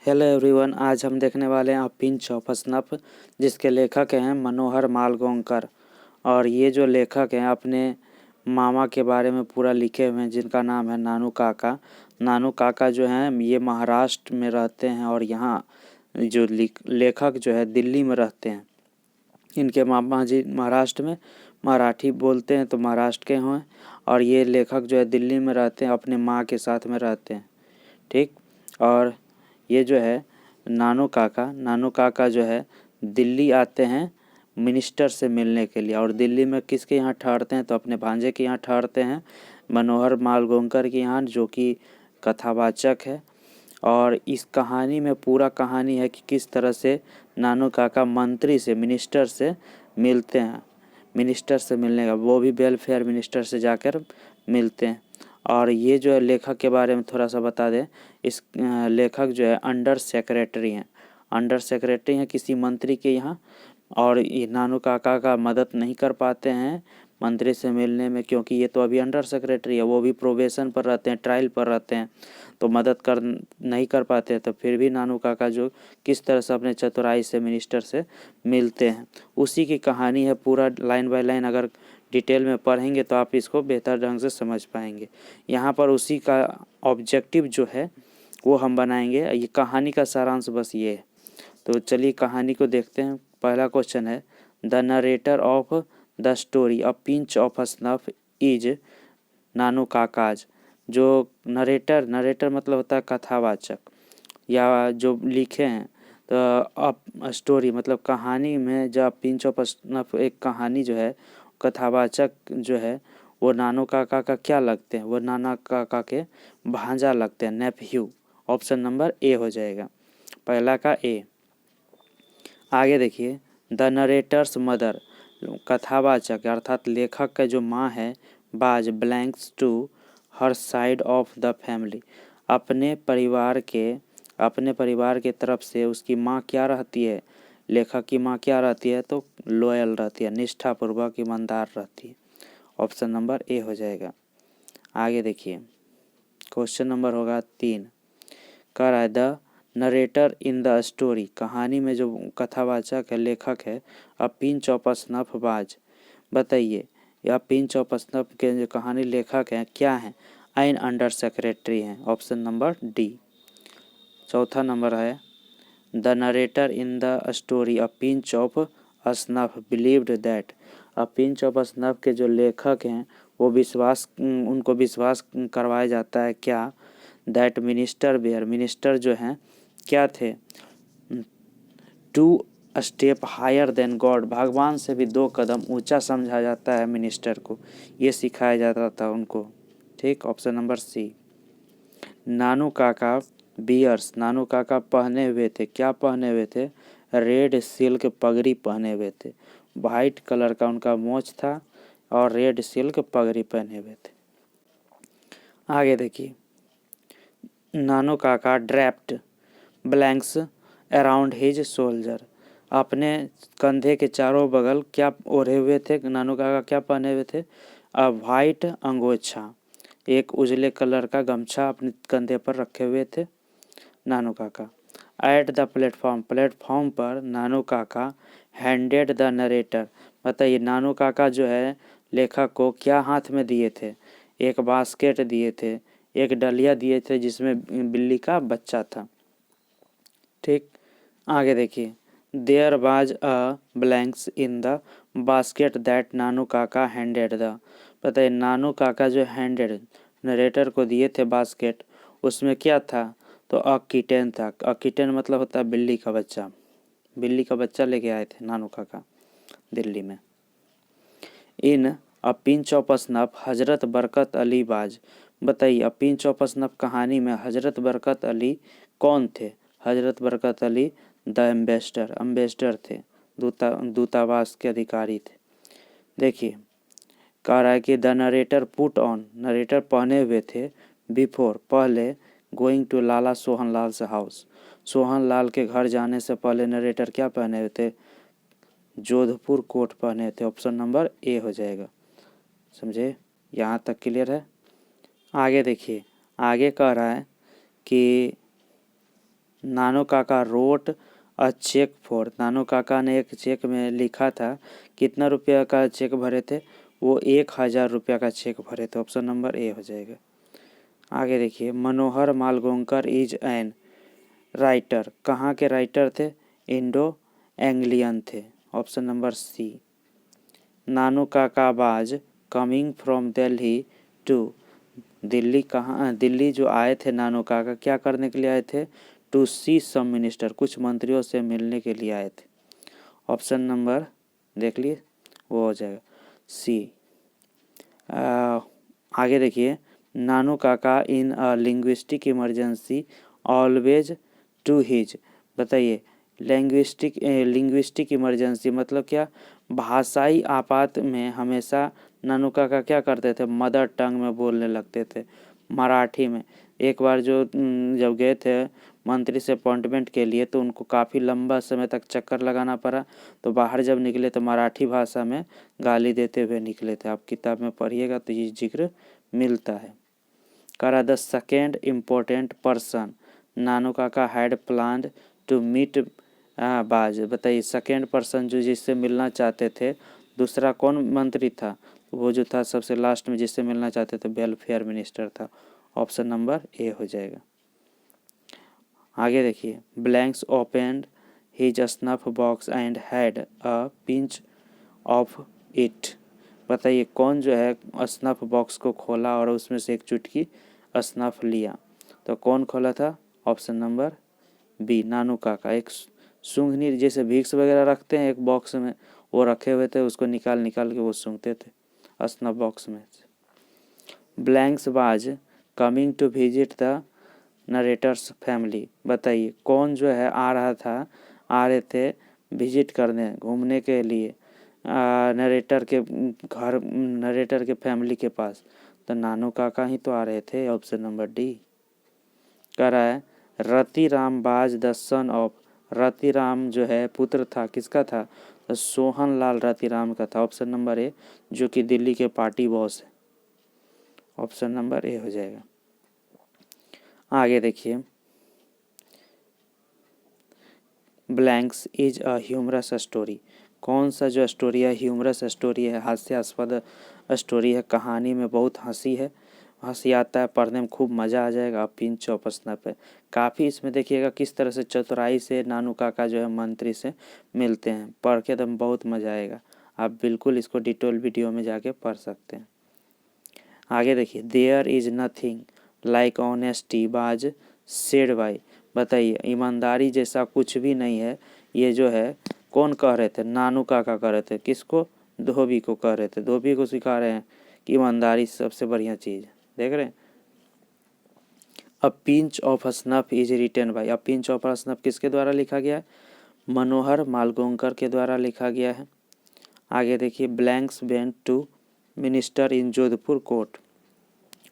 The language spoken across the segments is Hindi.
हेलो एवरीवन, आज हम देखने वाले हैं अ पिंच ऑफ स्नफ, जिसके लेखक हैं मनोहर मालगोंकर। और ये जो लेखक हैं अपने मामा के बारे में पूरा लिखे हुए हैं, जिनका नाम है नानू काका। नानू काका जो हैं ये महाराष्ट्र में रहते हैं और यहाँ जो लेखक जो है दिल्ली में रहते हैं। इनके मामा जी महाराष्ट्र में मराठी बोलते हैं तो महाराष्ट्र के हैं, और ये लेखक जो है दिल्ली में रहते हैं, अपने माँ के साथ में रहते हैं। ठीक। और ये जो है नानू काका जो है दिल्ली आते हैं मिनिस्टर से मिलने के लिए। और दिल्ली में किसके यहाँ ठहरते हैं तो अपने भांजे के यहाँ ठहरते हैं, मनोहर मालगोंकर के यहाँ, जो कि कथावाचक है। और इस कहानी में पूरा कहानी है कि किस तरह से नानू काका मंत्री से मिनिस्टर से मिलते हैं। मिनिस्टर से मिलने का वो भी वेलफेयर मिनिस्टर से जाकर मिलते हैं। और ये जो है लेखक के बारे में थोड़ा सा बता दें। इस लेखक जो है अंडर सेक्रेटरी हैं किसी मंत्री के यहाँ। और ये नानू काका का मदद नहीं कर पाते हैं मंत्री से मिलने में, क्योंकि ये तो अभी अंडर सेक्रेटरी है, वो भी प्रोबेशन पर रहते हैं, ट्रायल पर रहते हैं, तो मदद कर नहीं कर पाते हैं। तो फिर भी नानू काका जो किस तरह से अपने चतुराई से मिनिस्टर से मिलते हैं, उसी की कहानी है। पूरा लाइन बाय लाइन अगर डिटेल में पढ़ेंगे तो आप इसको बेहतर ढंग से समझ पाएंगे। यहाँ पर उसी का ऑब्जेक्टिव जो है वो हम बनाएंगे। ये कहानी का सारांश बस ये है। तो चलिए कहानी को देखते हैं। पहला क्वेश्चन है, the narrator of the story a pinch of snuff is Nanu Kaka's. जो नरेटर मतलब होता है कथावाचक या जो लिखे हैं। तो अब स्टोरी मतलब कहानी में जब पिंच ऑफ स्नफ एक कहानी जो है, कथावाचक जो है वो नानू काका का क्या लगते हैं, वो नाना काका के भांजा लगते हैं, नेफ्यू। ऑप्शन नंबर ए हो जाएगा, पहला का ए। आगे देखिए, द नरेटर्स मदर, कथावाचक अर्थात लेखक का जो माँ है, was blanks to her side of the family, अपने परिवार के तरफ से उसकी माँ क्या रहती है, लेखक की माँ क्या रहती है, तो लॉयल रहती है, निष्ठापूर्वक ईमानदार रहती है। ऑप्शन नंबर ए हो जाएगा। आगे देखिए, क्वेश्चन नंबर होगा 3। कह रहा है the narrator in the story, कहानी में जो कथावाचक है, लेखक है, अ पिंच ऑफ स्नफ बाज। बताइए, यह पिंच ऑफ स्नफ के जो कहानी लेखक हैं क्या हैं, एन अंडर सेक्रेटरी हैं। Option number D. चौथा नंबर है, the narrator in the story a pinch of snuff believed that, a pinch of snuff के जो लेखक हैं वो उनको विश्वास करवाया जाता है क्या, दैट मिनिस्टर जो हैं क्या थे, two step higher than God, भगवान से भी 2 कदम ऊंचा समझा जाता है मिनिस्टर को, ये सिखाया जाता था उनको। ठीक। Option number C. नानू काका बियर्स, नानू काका पहने हुए थे, क्या पहने हुए थे, रेड सिल्क पगड़ी पहने हुए थे। वाइट कलर का उनका मोछ था और रेड सिल्क पगड़ी पहने हुए थे। आगे देखिए, नानू काका draped blanks around his soldier, अपने कंधे के चारों बगल क्या ओढ़े हुए थे, नानू काका क्या पहने हुए थे, अ वाइट अंगोछा, एक उजले कलर का गमछा अपने कंधे पर रखे हुए थे नानू काका। एट द प्लेटफॉर्म पर नानू काका हैंडेड द नरेटर, बताइए नानू काका जो है लेखक को क्या हाथ में दिए थे, एक बास्केट दिए थे, एक डलिया दिए थे जिसमें बिल्ली का बच्चा था। ठीक। आगे देखिए, there was a blanks in the basket that Nanu Kaka handed the, बताइए नानू काका जो हैंडेड नरेटर को दिए थे बास्केट, उसमें क्या था, तो अ किटेन था। अ किटेन मतलब होता है बिल्ली का बच्चा, बिल्ली का बच्चा लेके आए थे नानू काका दिल्ली में। इन अ पिंच ऑफ स्नफ हजरत बरकत अली बाज, बताइए अ पिंच ऑफ स्नफ कहानी में हजरत बरकत अली कौन थे, हजरत बरकत अली द एम्बेसडर थे, दूतावास के अधिकारी थे। देखिए, कह रहा है कि the narrator put on, narrator पहने हुए थे, बिफोर पहले, going to Lala Sohan Lal house, Sohan Lal के घर जाने से पहले नरेटर क्या पहने हुए थे, जोधपुर कोट पहने थे। ऑप्शन नंबर ए हो जाएगा। समझे, यहाँ तक क्लियर है। आगे देखिए, आगे कह रहा है कि नानू काका रोट अ चेक फॉर, नानू काका ने एक चेक में लिखा था, कितना रुपया का चेक भरे थे, वो 1000 रुपया का चेक भरे थे। ऑप्शन नंबर ए हो जाएगा। आगे देखिए, Manohar Malgonkar is an writer, कहाँ के राइटर थे, इंडो एंग्लियन थे। Option number C. Nanu Kaka was coming from Delhi to, Delhi कहाँ, दिल्ली जो आए थे नानू काका क्या करने के लिए आए थे, टू सी सम मिनिस्टर, कुछ मंत्रियों से मिलने के लिए आए थे। ऑप्शन नंबर देख लिए, वो हो जाएगा सी। आगे देखिए, Nanu Kaka in a linguistic emergency always to his, बताइए लिंग्विस्टिक इमरजेंसी मतलब क्या, भाषाई आपात में हमेशा नानू काका क्या करते थे, मदर टंग में बोलने लगते थे, मराठी में। एक बार जब गए थे मंत्री से अपॉइंटमेंट के लिए तो उनको काफ़ी लंबा समय तक चक्कर लगाना पड़ा, तो बाहर जब निकले तो मराठी भाषा में गाली देते हुए निकले थे। आप किताब में पढ़िएगा तो ये जिक्र मिलता है। करा द सेकेंड इम्पोर्टेंट पर्सन नानू काका हैड प्लान्ड टू मीट बाज, बताइए सेकेंड पर्सन जो जिससे मिलना चाहते थे, दूसरा कौन मंत्री था, वो जो था सबसे लास्ट में जिससे मिलना चाहते थे, वेलफेयर मिनिस्टर था। ऑप्शन नंबर ए हो जाएगा। आगे देखिए, blanks opened his snuff box and had a pinch of it, बताइए कौन जो है स्नफ बॉक्स को खोला और उसमें से एक चुटकी स्नफ लिया, तो कौन खोला था। ऑप्शन नंबर बी, नानू काका। एक सूंघनी जैसे विक्स वगैरह रखते हैं एक बॉक्स में, वो रखे हुए थे, उसको निकाल के वो सूंघते थे स्नफ बॉक्स में। Blanks was coming to visit the narrator's family, बताइए कौन जो है आ रहे थे विजिट करने, घूमने के लिए नरेटर के घर, नरेटर के फैमिली के पास, तो नानू काका ही तो आ रहे थे। ऑप्शन नंबर डी कर रहा है। Rati Ram was the son of, Rati Ram जो है पुत्र था किसका था, तो सोहन लाल रति राम का था। ऑप्शन नंबर ए, जो कि दिल्ली के पार्टी बॉस है। ऑप्शन नंबर ए हो जाएगा। आगे देखिए, blanks is a humorous story, कौन सा जो स्टोरी है ह्यूमरस स्टोरी है, हास्यास्पद स्टोरी है, कहानी में बहुत हंसी है, हंसी आता है, पढ़ने में खूब मज़ा आ जाएगा। पिंच ऑफ स्नैप है, काफ़ी इसमें देखिएगा किस तरह से चतुराई से नानू काका जो है मंत्री से मिलते हैं, पढ़ के एकदम बहुत मज़ा आएगा। आप बिल्कुल इसको डिटेल वीडियो में जाके पढ़ सकते हैं। आगे देखिए, there is nothing like honesty was said by, बताइए ईमानदारी जैसा कुछ भी नहीं है, ये जो है कौन कह रहे थे, नानू काका कह रहे थे, किसको, धोबी को कह रहे थे, धोबी को सिखा रहे हैं कि ईमानदारी सबसे बढ़िया चीज़ है। देख रहे हैं। A pinch of snuff is written by, a pinch of snuff किसके द्वारा लिखा गया है, मनोहर मालगोंकर के द्वारा लिखा गया है। आगे देखिए, blanks went to minister in Jodhpur court,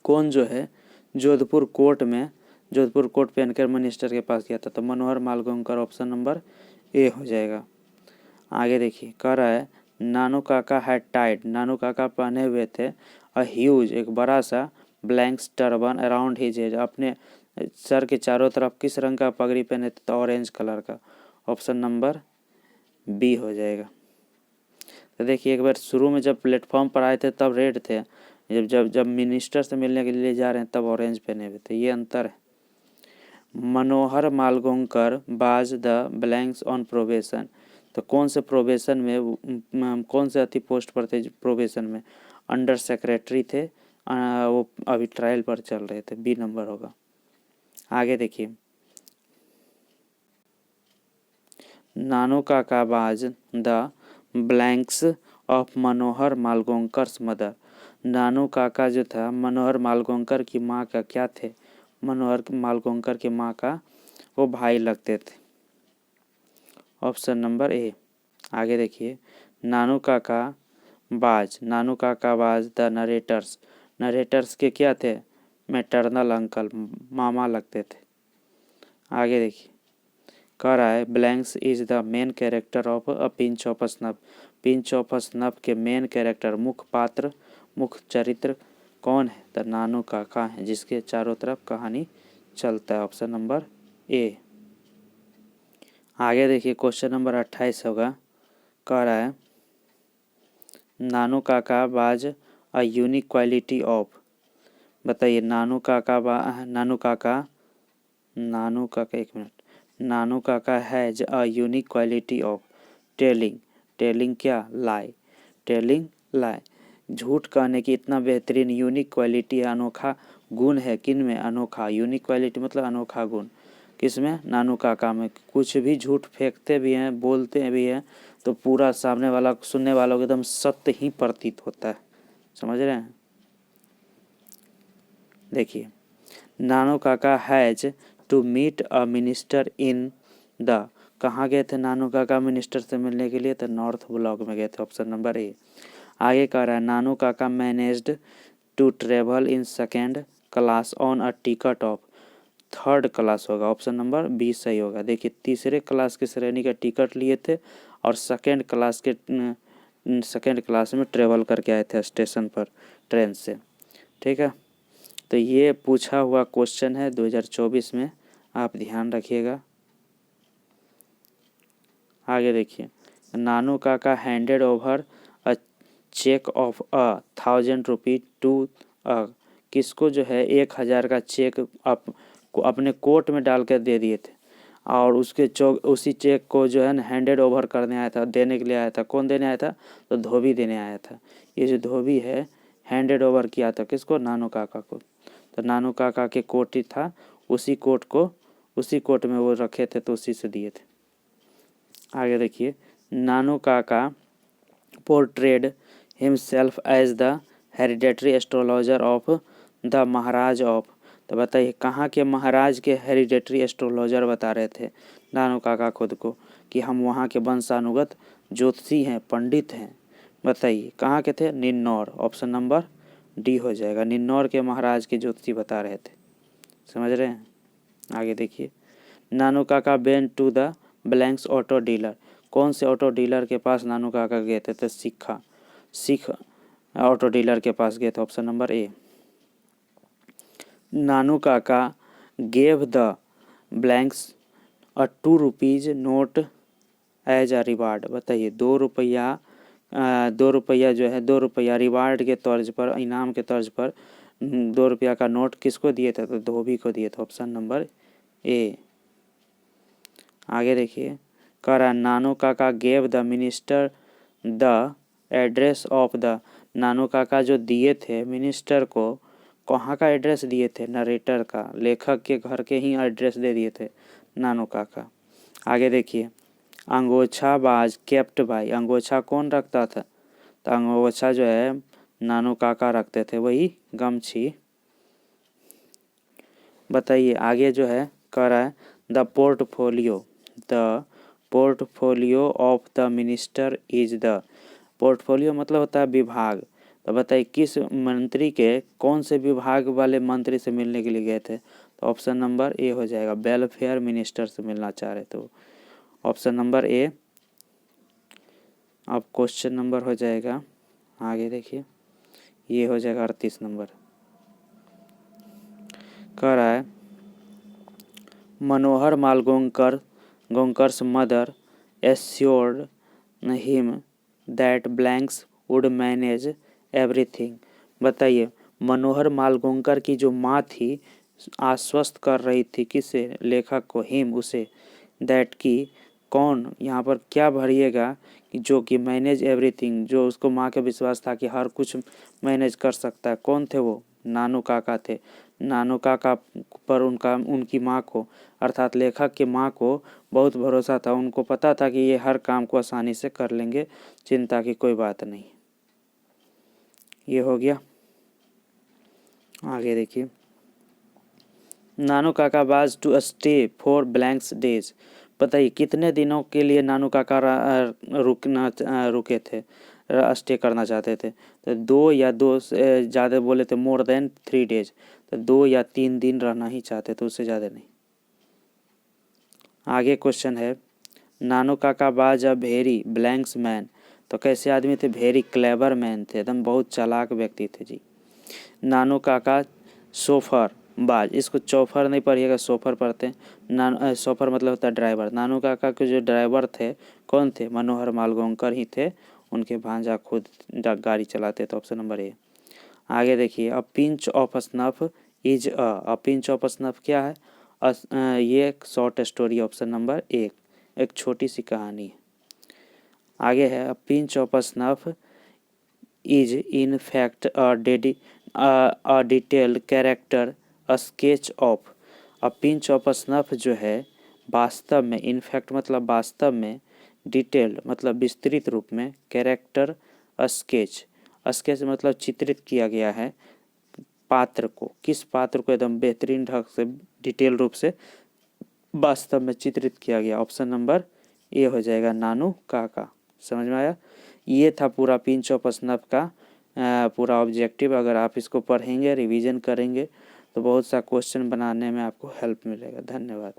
कौन जो है जोधपुर कोर्ट में, जोधपुर कोर्ट पहनकर मिनिस्टर के पास गया था, तो मनोहर मालगोंकर। ऑप्शन नंबर ए हो जाएगा। आगे देखिए, कह रहा है नानू काका हैड टाइड, नानू काका पहने हुए थे अ ह्यूज, एक बड़ा सा blanks turban around his head, अपने सर के चारों तरफ किस रंग का पगड़ी पहने थे, तो ऑरेंज कलर का। ऑप्शन नंबर बी हो जाएगा। तो देखिए, एक बार शुरू में जब प्लेटफॉर्म पर आए थे तब रेड थे, जब जब जब मिनिस्टर से मिलने के लिए जा रहे हैं तब ऑरेंज पहने हुए थे, ये अंतर है। मनोहर मालगोंकर बाज द ब्लैंक्स ऑन प्रोबेशन, तो कौन से प्रोबेशन में, कौन से अति पोस्ट पर थे प्रोबेशन में, अंडर सेक्रेटरी थे, वो अभी ट्रायल पर चल रहे थे, बी नंबर होगा। आगे देखिए, Nanu Kaka was the blanks of Manohar Malgonkar's mother, Nanu Kaka जो था मनोहर मालगोंकर की माँ का क्या थे, मनोहर मालगोंकर की माँ का वो भाई लगते थे। ऑप्शन नंबर ए। आगे देखिए, Nanu Kaka was the narrator's, narrator's के क्या थे, मैटरनल अंकल, मामा लगते थे। आगे देखिए, कह रहा है blanks is the main character of a pinch of snuff, pinch of snuff के मेन कैरेक्टर, मुख्य पात्र, मुख्य चरित्र कौन है, तो नानू काका है, जिसके चारों तरफ कहानी चलता है। ऑप्शन नंबर ए। आगे देखिए क्वेश्चन नंबर 28 होगा, कह रहा है नानू काका बाज अ यूनिक क्वालिटी ऑफ। बताइए नानू काका एक minute, Nanu Kaka has a unique quality of telling क्या, लाई, टेलिंग लाई, झूठ कहने की इतना बेहतरीन यूनिक क्वालिटी है, अनोखा गुण है। किन में? अनोखा, यूनिक क्वालिटी मतलब अनोखा गुण। किसमें? नानू काका में। कुछ भी झूठ फेंकते भी हैं, बोलते भी हैं तो पूरा सामने वाला, सुनने वालों को एकदम सत्य ही प्रतीत होता है। समझ रहे हैं? देखिए Nanu Kaka has to meet a minister in the, कहाँ गए थे नानू काका मिनिस्टर से मिलने के लिए? तो नॉर्थ ब्लॉक में गए थे, ऑप्शन नंबर ए। आगे कह रहा है Nanu Kaka managed to travel in second class on a ticket of, third class होगा, ऑप्शन नंबर बी सही होगा। देखिए तीसरे क्लास की श्रेणी का टिकट लिए थे और सेकेंड क्लास में ट्रेवल करके आए थे स्टेशन पर ट्रेन से। ठीक है, तो ये पूछा हुआ क्वेश्चन है 2024 में, आप ध्यान रखिएगा। आगे देखिए Nanu Kaka handed over a cheque of 1,000 rupees to a, किसको जो है 1,000 का चेक अपने कोट में डाल कर दे दिए थे और उसी चेक को जो है ना हैंडेड ओवर करने आया था, देने के लिए आया था। कौन देने आया था? तो धोबी देने आया था। ये जो धोबी है हैंडेड ओवर किया था किसको? नानू काका को। तो नानू काका के कोट ही था, उसी कोट में वो रखे थे तो उसी से दिए थे। आगे देखिए Nanu Kaka portrayed himself as the hereditary astrologer of the Maharaj of. तो बताइए कहाँ के महाराज के हेरिडेटरी एस्ट्रोलॉजर बता रहे थे नानू काका खुद को कि हम वहाँ के वंशानुगत ज्योतिषी हैं, पंडित हैं। बताइए कहाँ के थे? निन्नौर, ऑप्शन नंबर डी हो जाएगा। निन्नौर के महाराज के ज्योतिषी बता रहे थे। समझ रहे हैं? आगे देखिए Nanu Kaka went to the blanks auto dealer, कौन से ऑटो डीलर के पास नानू काका गए थे? तो सिख ऑटो डीलर के पास गए थे, option number A. Nanu Kaka gave the blanks a 2 rupees note as a reward. बताइए 2 रुपया जो है 2 रुपया रिवार्ड के तर्ज पर, इनाम के तर्ज पर 2 रुपया का नोट किसको दिए थे? तो धोबी को दिए थे, ऑप्शन नंबर ए। आगे देखिए कह रहा Nanu Kaka gave the minister the address of the, Nanu Kaka जो दिए थे मिनिस्टर को, कहाँ का एड्रेस दिए थे? नरेटर का, लेखक के घर के ही एड्रेस दे दिए थे नानू काका। आगे देखिए अंगोछा बाज केप्ट बाई, अंगोछा कौन रखता था? तो अंगोछा जो है नानू काका रखते थे, वही गमछी। बताइए आगे जो है कह रहा है the portfolio of the minister is the, portfolio मतलब होता है विभाग। तो बताइए किस मंत्री के, कौन से विभाग वाले मंत्री से मिलने के लिए गए थे? तो ऑप्शन नंबर ए हो जाएगा, वेलफेयर मिनिस्टर से मिलना चाह रहे थे, ऑप्शन नंबर ए। अब क्वेश्चन नंबर हो जाएगा, आगे देखिए ये हो जाएगा 38 नंबर। कह रहा है Manohar Malgonkar's mother assured him that blanks would manage everything. बताइए मनोहर माल गोंकर की जो माँ थी आश्वस्त कर रही थी किसे? लेखक को, हिम उसे, दैट की कौन, यहाँ पर क्या भरिएगा कि जो कि मैनेज एवरीथिंग, जो उसको माँ का विश्वास था कि हर कुछ मैनेज कर सकता है। कौन थे वो? नानू काका थे। नानू काका पर उनकी माँ को अर्थात लेखक की माँ को बहुत भरोसा था, उनको पता था कि ये हर काम को आसानी से कर लेंगे, चिंता की कोई बात नहीं। ये हो गया। आगे देखिए Nanu Kaka was to stay for blanks days. बताइए कितने दिनों के लिए नानू काका रुके थे, स्टे करना चाहते थे? तो 2 या 2 से ज़्यादा बोले थे, मोर देन 3 डेज, तो 2 या 3 दिन रहना ही चाहते थे, उससे ज़्यादा नहीं। आगे क्वेश्चन है नानू काका बाज अ वेरी ब्लैंक्स मैन, तो कैसे आदमी थे? वेरी क्लेवर मैन थे, एकदम बहुत चालाक व्यक्ति थे जी। नानू काका सोफर बाज, इसको चौफर नहीं पढ़िएगा, सोफर पढ़ते हैं। सोफर मतलब होता है ड्राइवर। नानू काका के जो ड्राइवर थे कौन थे? मनोहर मालगांवकर ही थे, उनके भांजा खुद गाड़ी चलाते थे। ऑप्शन नंबर ए। आगे देखिए, अ pinch of snuff is a pinch of snuff क्या है? ये एक शॉर्ट स्टोरी। ऑप्शन नंबर एक छोटी सी कहानी है। आगे है, अ pinch of snuff is in fact a detailed character a sketch of. A pinch of snuff जो है वास्तव में, इनफैक्ट मतलब वास्तव में, डिटेल्ड मतलब विस्तृत रूप में, कैरेक्टर स्केच, स्केच मतलब चित्रित किया गया है पात्र को। किस पात्र को? एकदम बेहतरीन ढंग से, डिटेल रूप से वास्तव में चित्रित किया गया। ऑप्शन नंबर ए हो जाएगा, नानू काका। समझ में आया? ये था पूरा पिंच ऑफ स्नफ का पूरा ऑब्जेक्टिव। अगर आप इसको पढ़ेंगे, रिवीजन करेंगे तो बहुत सा क्वेश्चन बनाने में आपको हेल्प मिलेगा। धन्यवाद।